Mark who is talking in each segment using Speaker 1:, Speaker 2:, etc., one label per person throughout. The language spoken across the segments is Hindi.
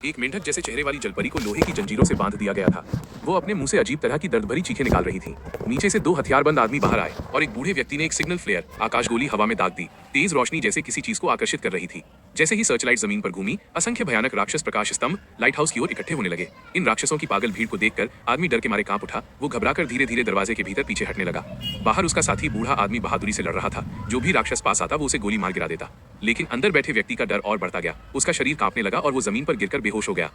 Speaker 1: एक मेंढक जैसे चेहरे वाली जलपरी को लोहे की जंजीरों से बांध दिया गया था। वो अपने मुंह से अजीब तरह की दर्द भरी चीखें निकाल रही थी। नीचे से दो हथियारबंद आदमी बाहर आए और एक बूढ़े व्यक्ति ने एक सिग्नल फ्लेयर आकाशगोली हवा में दाग दी। तेज रोशनी जैसे किसी चीज को आकर्षित कर रही थी। जैसे ही सर्चलाइट जमीन पर घूमी, असंख्य भयानक राक्षस प्रकाश स्तंभ लाइट हाउस की ओर इकट्ठे होने लगे। इन राक्षसों की पागल भीड़ को देखकर आदमी डर के मारे कांप उठा। वो घबराकर धीरे धीरे दरवाजे के भीतर पीछे हटने लगा। बाहर उसका साथी बूढ़ा आदमी बहादुरी से लड़ रहा था। जो भी राक्षस पास आता वो उसे गोली मार गिरा देता। लेकिन अंदर बैठे व्यक्ति का डर और बढ़ता गया। उसका शरीर कांपने लगा और वो जमीन पर गिरकर बेहोश हो गया।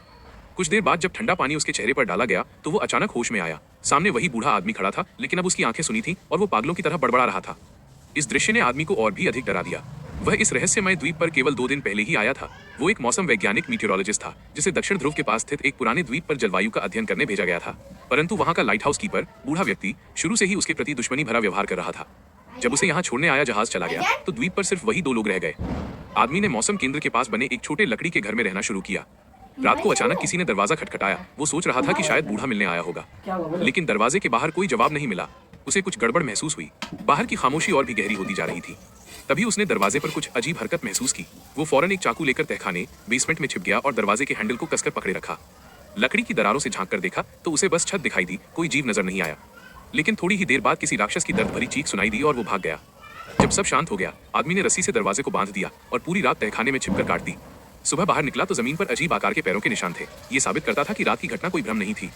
Speaker 1: कुछ देर बाद जब ठंडा पानी उसके चेहरे पर डाला गया तो वो अचानक होश में आया। सामने वही बूढ़ा आदमी खड़ा था, लेकिन अब उसकी आंखें सुनी थीं और वो पागलों की तरह बड़बड़ा रहा था। इस दृश्य ने आदमी को और भी अधिक डरा दिया। वह इस रहस्यमय द्वीप पर केवल 2 दिन पहले ही आया था। वो एक मौसम वैज्ञानिक मीटियोरोलॉजिस्ट था, जिसे दक्षिण ध्रुव के पास स्थित एक पुराने द्वीप पर जलवायु का अध्ययन करने भेजा गया था। परंतु वहां का लाइट हाउस कीपर बूढ़ा व्यक्ति शुरू से ही उसके प्रति दुश्मनी भरा व्यवहार कर रहा था। जब उसे यहाँ छोड़ने आया जहाज चला गया तो द्वीप पर सिर्फ वही 2 लोग रह गए। आदमी ने मौसम केंद्र के पास बने एक छोटे लकड़ी के घर में रहना शुरू किया। रात को अचानक किसी ने दरवाजा खटखटाया। वो सोच रहा था कि शायद बूढ़ा मिलने आया होगा, लेकिन दरवाजे के बाहर कोई जवाब नहीं मिला। उसे कुछ गड़बड़ महसूस हुई। बाहर की खामोशी और भी गहरी होती जा रही थी। तभी उसने दरवाजे पर कुछ अजीब हरकत महसूस की। वो फौरन एक चाकू लेकर तहखाने बेसमेंट में छिप गया और दरवाजे के हैंडल को कसकर पकड़े रखा। लकड़ी की दरारों से झांक कर देखा तो उसे बस छत दिखाई दी, कोई जीव नजर नहीं आया। लेकिन थोड़ी ही देर बाद किसी राक्षस की दर्द भरी चीख सुनाई दी और वो भाग गया। जब सब शांत हो गया, आदमी ने रस्सी से दरवाजे को बांध दिया और पूरी रात तहखाने में छिपकर काट दी। सुबह बाहर निकला तो जमीन पर अजीब आकार के पैरों के निशान थे। ये साबित करता था कि रात की घटना कोई भ्रम नहीं थी।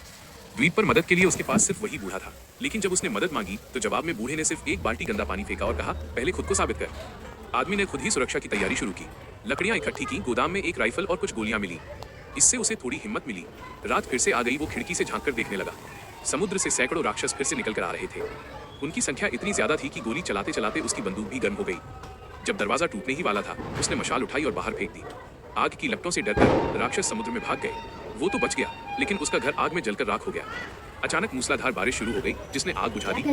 Speaker 1: द्वीप पर मदद के लिए उसके पास सिर्फ वही बूढ़ा था। लेकिन जब उसने मदद मांगी तो जवाब में बूढ़े ने सिर्फ एक बाल्टी गंदा पानी फेंका और कहा, पहले खुद को साबित कर। आदमी ने खुद ही सुरक्षा की तैयारी शुरू की। लकड़ियां इकट्ठी की, गोदाम में एक राइफल और कुछ गोलियां मिली। इससे उसे थोड़ी हिम्मत मिली। रात फिर से आ गई। वो खिड़की से झांक कर देखने लगा। समुद्र से सैकड़ों राक्षस फिर से निकल कर आ रहे थे। उनकी संख्या इतनी ज्यादा थी कि गोली चलाते चलाते उसकी बंदूक भी गर्म हो गई। जब दरवाजा टूटने ही वाला था, उसने मशाल उठाई और बाहर फेंक दी। आग की लपटों से डरकर राक्षस समुद्र में भाग गए। वो तो बच गया, लेकिन उसका घर आग में जलकर राख हो गया। अचानक मूसलाधार बारिश शुरू हो गई, जिसने आग बुझा दी।